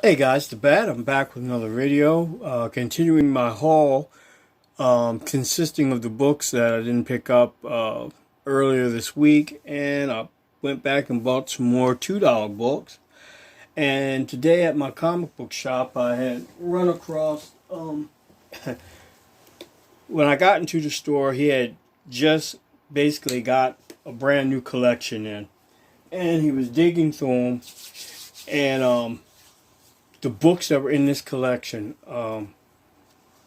Hey guys, the Bat. I'm back with another video, continuing my haul, consisting of the books that I didn't pick up earlier this week, and I went back and bought some more $2 books. And today at my comic book shop, I had run across, when I got into the store, he had just basically got a brand new collection in, and he was digging through them, and the books that were in this collection,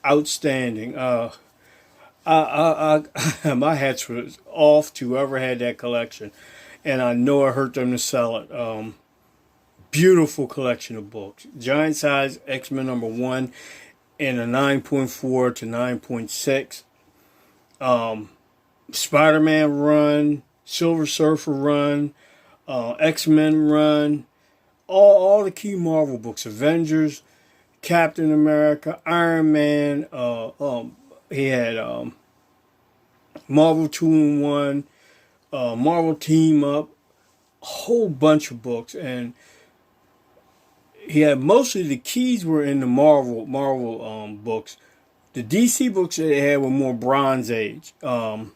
outstanding. My hats was off to whoever had that collection, and I know I hurt them to sell it. Beautiful collection of books. Giant size X-Men #1 in a 9.4 to 9.6. Spider-Man run, Silver Surfer run, X-Men run, all the key Marvel books, Avengers, Captain America, Iron Man. He had Marvel 2-in-1, Marvel Team Up, a whole bunch of books, and he had mostly the keys were in the Marvel books. The DC books that they had were more Bronze Age, and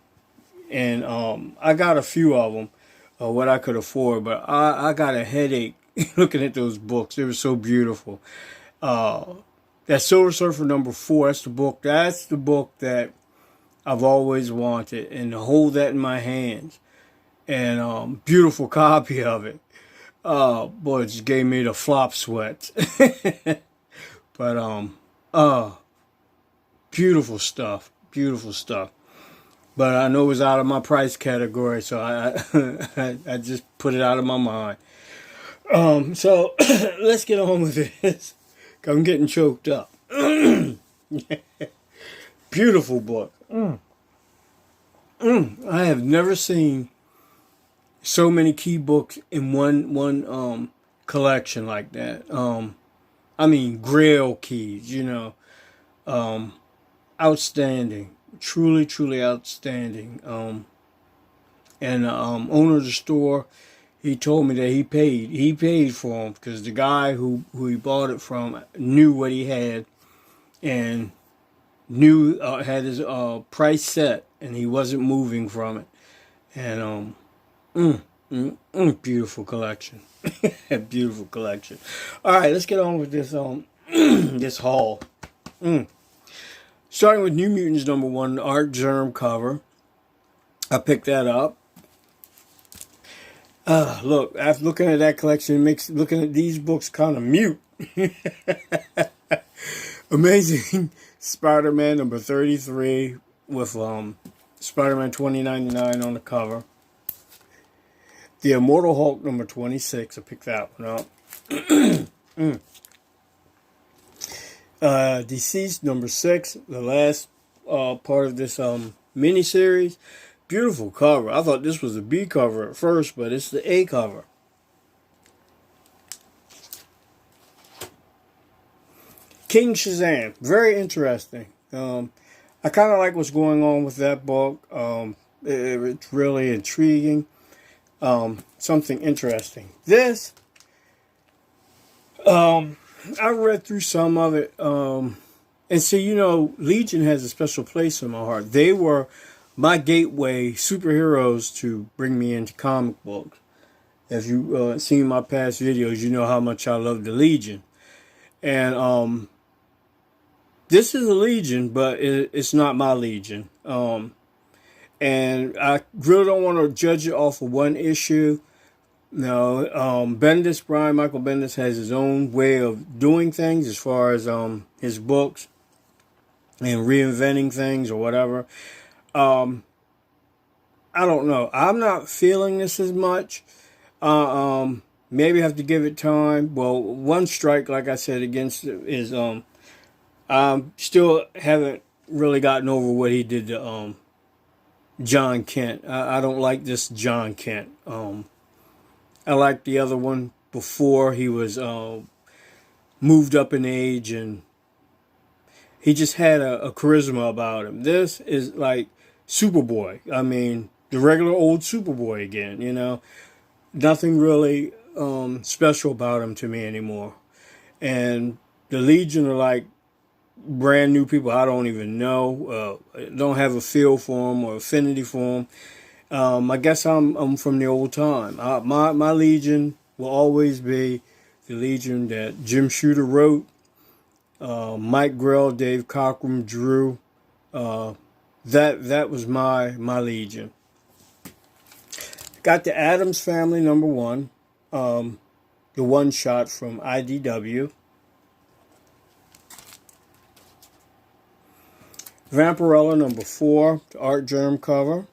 I got a few of them, what I could afford, but I got a headache looking at those books. They were so beautiful. That Silver Surfer #4, that's the book that I've always wanted, and to hold that in my hands, and beautiful copy of it. Boy, it just gave me the flop sweats. But beautiful stuff, beautiful stuff. But I know it was out of my price category, so I just put it out of my mind. So let's get on with this. I'm getting choked up. Beautiful book. I have never seen so many key books in one collection like that. I mean, Grail keys, outstanding, truly outstanding. And owner of the store, he told me that he paid for them because the guy who he bought it from knew what he had, and knew had his price set, and he wasn't moving from it. And beautiful collection. Beautiful collection. All right, let's get on with this this haul. Starting with New Mutants #1, Art Germ cover. I picked that up. Look, after looking at that collection, it makes looking at these books kind of mute. Amazing Spider-Man #33 with Spider-Man 2099 on the cover. The Immortal Hulk #26. I picked that one up. Deceased #6, the last part of this miniseries. Beautiful cover. I thought this was a B cover at first, but it's the A cover. King Shazam. Very interesting. I kind of like what's going on with that book. It's really intriguing. Something interesting. This, I read through some of it. And see, Legion has a special place in my heart. They were my gateway superheroes to bring me into comic books. If you've seen my past videos, you know how much I love the Legion. And this is a Legion, but it's not my Legion. And I really don't want to judge it off of one issue. No, Brian Michael Bendis has his own way of doing things as far as his books and reinventing things or whatever. I don't know. I'm not feeling this as much. Maybe I have to give it time. Well, one strike, like I said, against it is still haven't really gotten over what he did to John Kent. I don't like this John Kent. I liked the other one before he was moved up in age, and he just had a charisma about him. This is like Superboy. I mean, the regular old Superboy again, Nothing really special about him to me anymore. And the Legion are like brand new people I don't even know. Don't have a feel for them or affinity for them. I guess I'm from the old time. My Legion will always be the Legion that Jim Shooter wrote. Mike Grell, Dave Cockrum, Drew. That was my Legion. Got the Addams Family #1, the one shot from IDW. Vampirella #4, the Art Germ cover.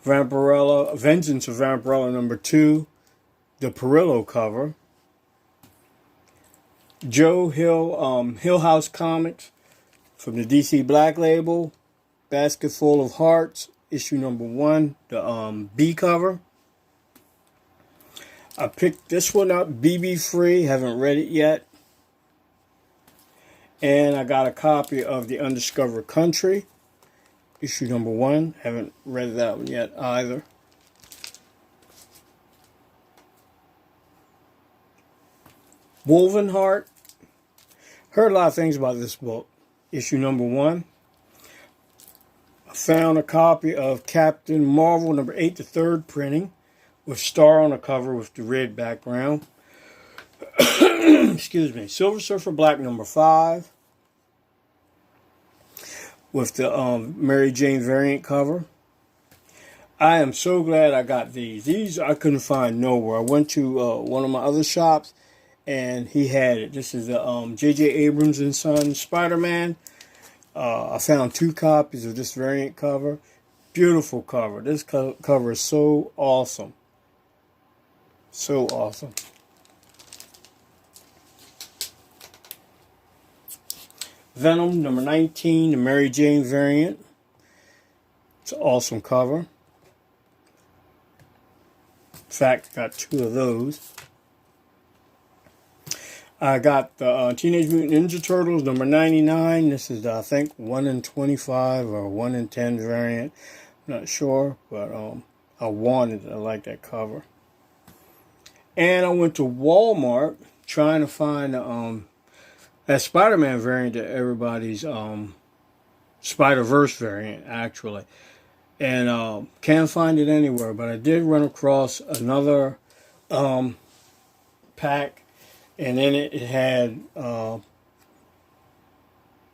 Vampirella, Vengeance of Vampirella #2, the Perillo cover. Joe Hill, Hill House Comics from the DC Black Label, Basket Full of Hearts, issue #1, the B cover. I picked this one up, BB Free, haven't read it yet. And I got a copy of The Undiscovered Country, issue #1. Haven't read that one yet either. Woven Heart. Heard a lot of things about this book. Issue #1. I found a copy of Captain Marvel #8, the third printing, with Star on the cover with the red background. Excuse me. Silver Surfer Black #5 with the Mary Jane variant cover. I am so glad I got these. These I couldn't find nowhere. I went to one of my other shops and he had it. This is the J.J. Abrams and Sons Spider-Man. I found 2 copies of this variant cover. Beautiful cover. This cover is so awesome. So awesome. Venom #19, the Mary Jane variant. It's an awesome cover. In fact, I got 2 of those. I got the Teenage Mutant Ninja Turtles #99. This is, I think, 1 in 25 or 1 in 10 variant. I'm not sure, but I wanted it. I like that cover. And I went to Walmart trying to find that Spider-Man variant that everybody's Spider-Verse variant, actually. And can't find it anywhere, but I did run across another pack, and in it had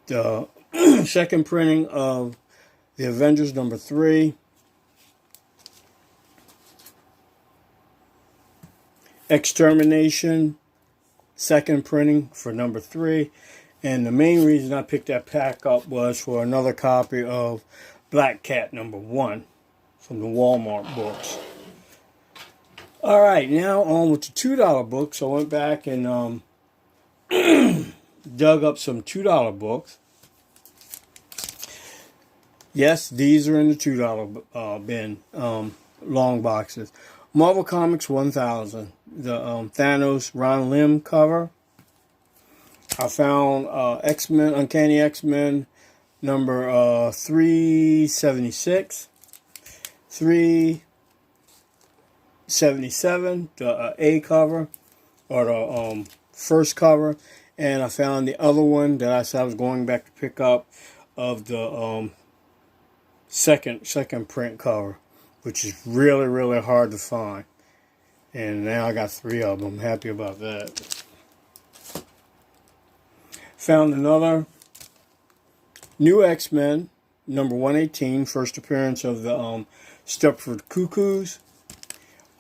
the second printing of the Avengers #3, Extermination, second printing for #3. And the main reason I picked that pack up was for another copy of Black Cat #1 from the Walmart books. Alright, now on with the $2 books. I went back and dug up some $2 books. Yes, these are in the $2 bin, long boxes. Marvel Comics 1000, the Thanos Ron Lim cover. I found X-Men, Uncanny X-Men number 376, 377, the A cover, or the first cover. And I found the other one that I said I was going back to pick up of the second print cover, which is really, really hard to find. And now I got 3 of them. I'm happy about that. Found another new X-Men, number 118, first appearance of the Stepford Cuckoos.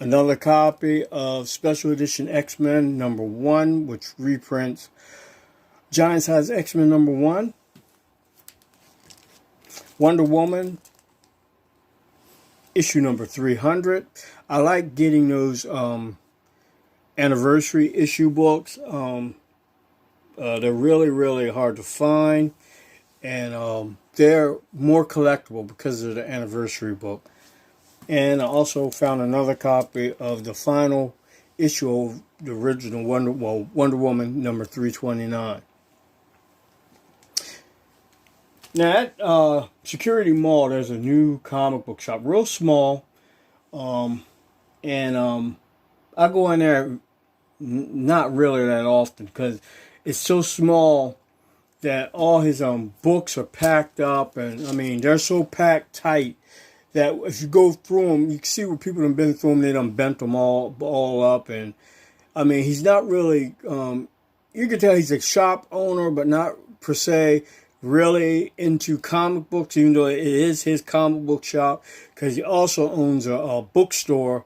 Another copy of Special Edition X-Men #1, which reprints Giant Size X-Men #1. Wonder Woman, issue number 300. I like getting those anniversary issue books. They're really, really hard to find. And they're more collectible because of the anniversary book. And I also found another copy of the final issue of the original Wonder Woman number 329. Now at Security Mall, there's a new comic book shop, real small. I go in there not really that often because it's so small that all his books are packed up, and I mean they're so packed tight that if you go through them, you can see where people have been through them. They done bent them all up, and I mean he's not really. You can tell he's a shop owner, but not per se really into comic books, even though it is his comic book shop, because he also owns a bookstore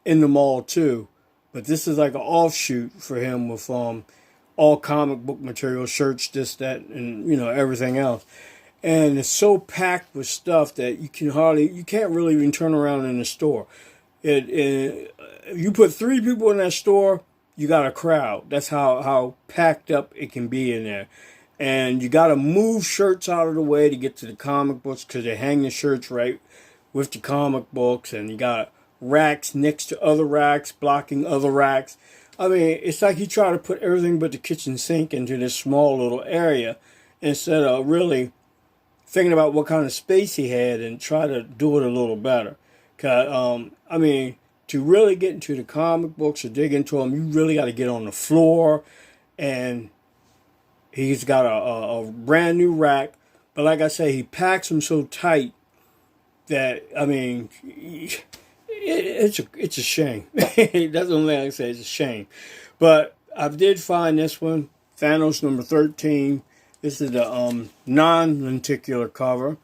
in the mall too. But this is like an offshoot for him with all comic book material, shirts, this, that, and everything else. And it's so packed with stuff that you can't really even turn around in the store. If you put 3 people in that store, you got a crowd. That's how packed up it can be in there. And you got to move shirts out of the way to get to the comic books because they hang the shirts right with the comic books. And you got racks next to other racks, blocking other racks. I mean, it's like he tried to put everything but the kitchen sink into this small little area instead of really thinking about what kind of space he had and try to do it a little better. Cause, I mean, to really get into the comic books or dig into them, you really got to get on the floor. And he's got a brand new rack. But like I say, he packs them so tight that, I mean, it's a shame. That's the only thing I can say. It's a shame. But I did find this one, Thanos number 13. This is the non-lenticular cover.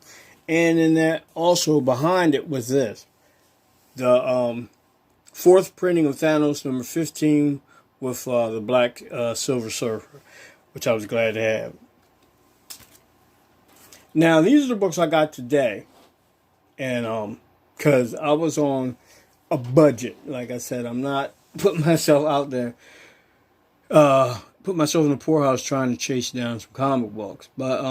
And in that, also behind it was this. The 4th printing of Thanos number 15 with the black Silver Surfer, which I was glad to have. Now, these are the books I got today. And because I was on a budget. Like I said, I'm not putting myself out there, put myself in the poorhouse trying to chase down some comic books. But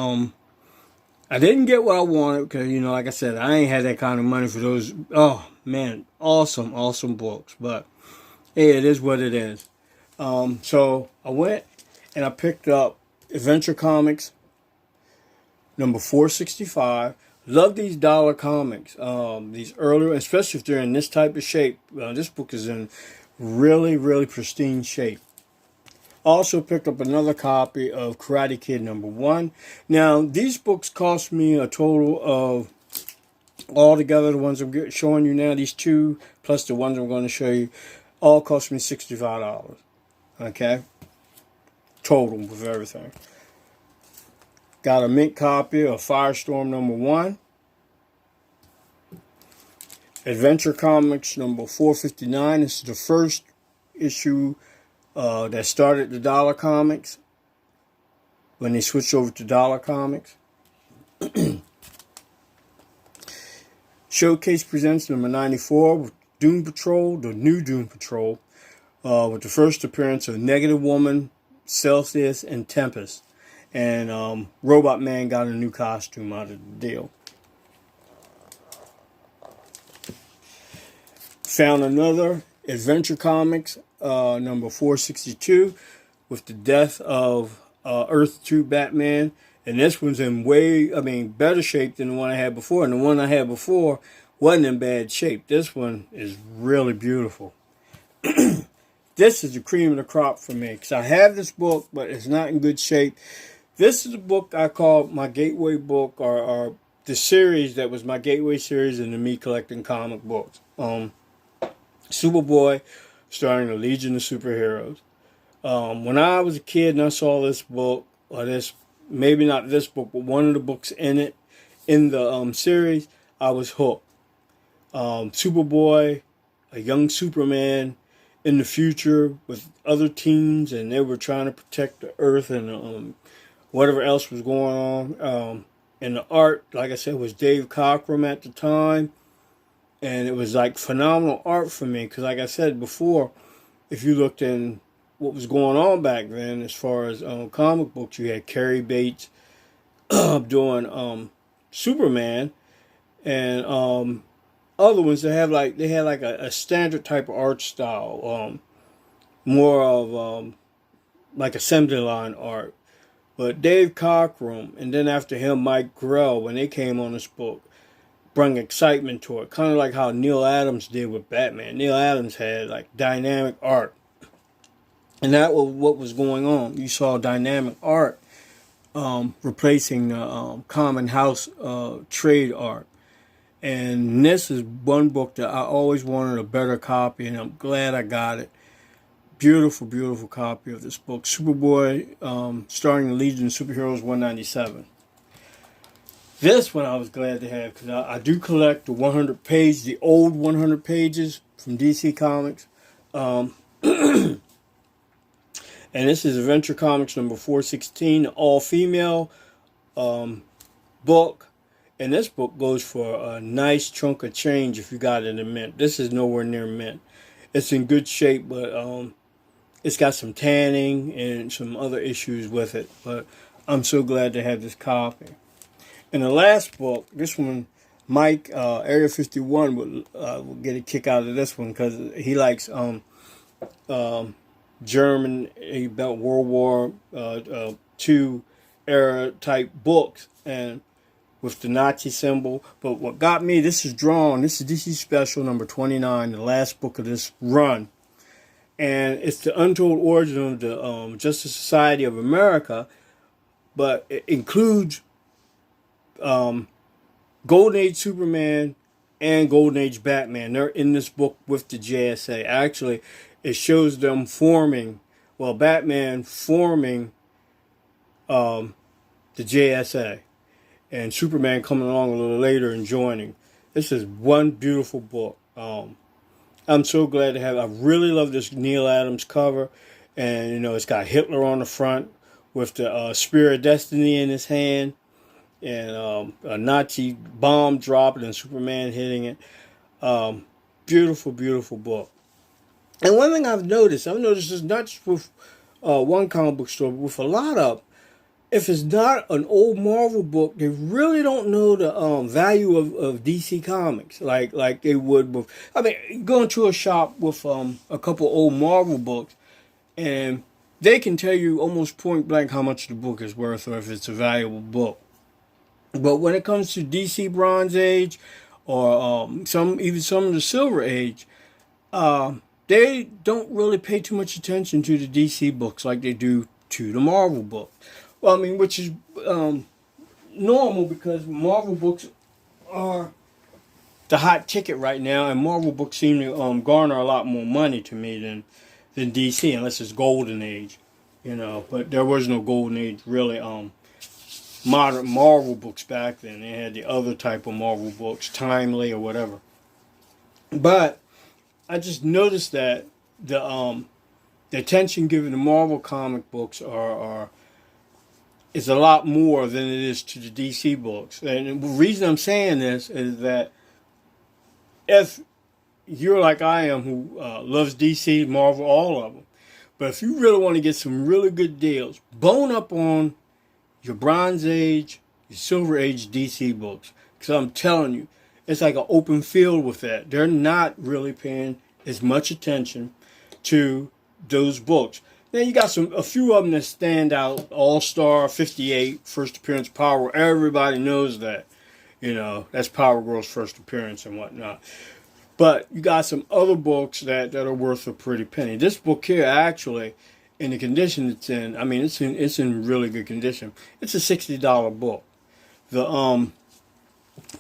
I didn't get what I wanted because, like I said, I ain't had that kind of money for those. Oh, man, awesome books. But, hey, it is what it is. So I went and I picked up Adventure Comics, number 465. Love these dollar comics. These earlier, especially if they're in this type of shape. This book is in really, really pristine shape. Also picked up another copy of Karate Kid number 1. Now, these books cost me a total of, altogether, the ones I'm showing you now, these 2, plus the ones I'm going to show you, all cost me $65. Okay? Total with everything. Got a mint copy of Firestorm number 1. Adventure Comics number 459. This is the first issue that started the dollar comics when they switched over to dollar comics. Showcase presents number 94 with Doom Patrol, the new Doom Patrol, with the first appearance of Negative Woman, Celsius, and Tempest. And Robot Man got a new costume out of the deal. Found another Adventure Comics, number 462, with the death of Earth 2 Batman. And this one's in better shape than the one I had before. And the one I had before wasn't in bad shape. This one is really beautiful. This is the cream of the crop for me. Because I have this book, but it's not in good shape. This is a book I call my gateway book, or the series that was my gateway series into me collecting comic books. Superboy, starring the Legion of Superheroes. When I was a kid and I saw this book, or maybe not this book, but one of the books in it, in the series, I was hooked. Superboy, a young Superman in the future with other teens, and they were trying to protect the Earth and whatever else was going on. And the art, like I said, was Dave Cockrum at the time. And it was like phenomenal art for me. Because like I said before, if you looked in what was going on back then as far as comic books, you had Cary Bates doing Superman. And other ones that had like a standard type of art style. More of like assembly line art. But Dave Cockrum, and then after him, Mike Grell, when they came on this book, brought excitement to it. Kind of like how Neil Adams did with Batman. Neil Adams had like dynamic art. And that was what was going on. You saw dynamic art replacing the common house trade art. And this is one book that I always wanted a better copy, and I'm glad I got it. Beautiful, beautiful copy of this book, Superboy, starring the Legion of Superheroes 197. This one I was glad to have because I do collect the 100 page, the old 100 pages from DC Comics. And this is Adventure Comics number 416, all-female book. And this book goes for a nice chunk of change if you got it in mint. This is nowhere near mint. It's in good shape, but it's got some tanning and some other issues with it. But I'm so glad to have this copy. And the last book, this one, Mike, Area 51, will get a kick out of this one because he likes German, about World War II era type books, and with the Nazi symbol. But what got me, this is drawn, this is DC Special number 29, the last book of this run. And it's the untold origin of the Justice Society of America, but it includes Golden Age Superman and Golden Age Batman. They're in this book with the JSA. Actually, it shows them forming, well, Batman forming the JSA, and Superman coming along a little later and joining. This is one beautiful book. I'm so glad to have it. I really love this Neil Adams cover, and you know it's got Hitler on the front with the Spear of Destiny in his hand, and a Nazi bomb dropping and Superman hitting it. Beautiful, beautiful book. And one thing I've noticed is not just with one comic book store, but with a lot of, if it's not an old Marvel book, they really don't know the value of DC Comics like they would with. I mean, going to a shop with a couple old Marvel books, and they can tell you almost point blank how much the book is worth or if it's a valuable book. But when it comes to DC Bronze Age or some of the Silver Age, they don't really pay too much attention to the DC books like they do to the Marvel book. Well, I mean, which is normal because Marvel books are the hot ticket right now, and Marvel books seem to garner a lot more money to me than DC, unless it's Golden Age, you know. But there was no Golden Age really. Modern Marvel books back then. They had the other type of Marvel books, Timely or whatever. But I just noticed that the attention given to Marvel comic books is a lot more than it is to the DC books. And the reason I'm saying this is that if you're like I am, who loves DC, Marvel, all of them, but if you really want to get some really good deals, bone up on your Bronze Age, your Silver Age DC books. Because I'm telling you, it's like an open field with that. They're not really paying as much attention to those books. Then you got a few of them that stand out. All-Star, 58, first appearance, Power. Everybody knows that. You know, that's Power Girl's first appearance and whatnot. But you got some other books that are worth a pretty penny. This book here, actually, in the condition it's in, I mean, it's in really good condition. It's a $60 book.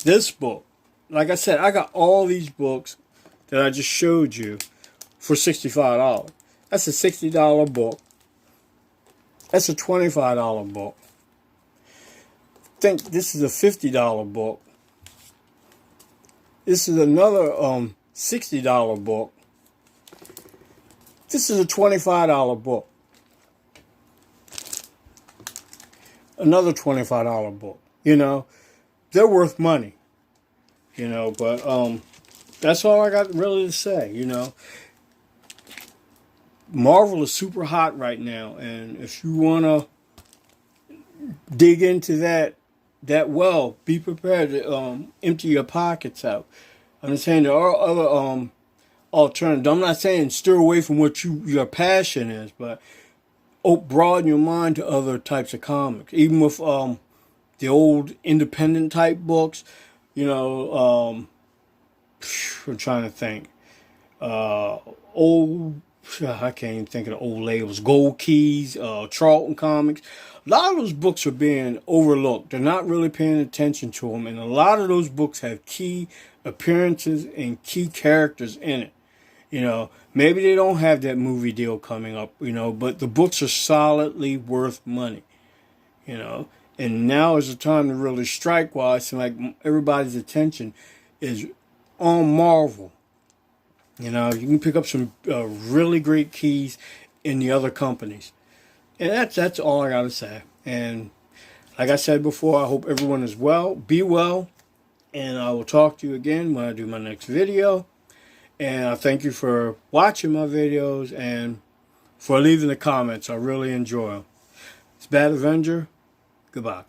This book, like I said, I got all these books that I just showed you for $65. That's a $60 book. That's a $25 book. I think this is a $50 book. This is another $60 book. This is a $25 book. Another $25 book. You know, they're worth money. You know, but that's all I got really to say. You know, Marvel is super hot right now, and if you want to dig into that well, be prepared to empty your pockets out. I'm just saying there are other alternatives. I'm not saying steer away from what your passion is, but broaden your mind to other types of comics. Even with the old independent type books, you know, I'm trying to think. Old I can't even think of the old labels. Gold Keys, Charlton Comics. A lot of those books are being overlooked. They're not really paying attention to them. And a lot of those books have key appearances and key characters in it. You know, maybe they don't have that movie deal coming up, you know, but the books are solidly worth money, you know. And now is the time to really strike while it's like everybody's attention is on Marvel. You know, you can pick up some really great keys in the other companies. And that's all I got to say. And like I said before, I hope everyone is well. Be well. And I will talk to you again when I do my next video. And I thank you for watching my videos and for leaving the comments. I really enjoy them. It's Bad Avenger. Goodbye.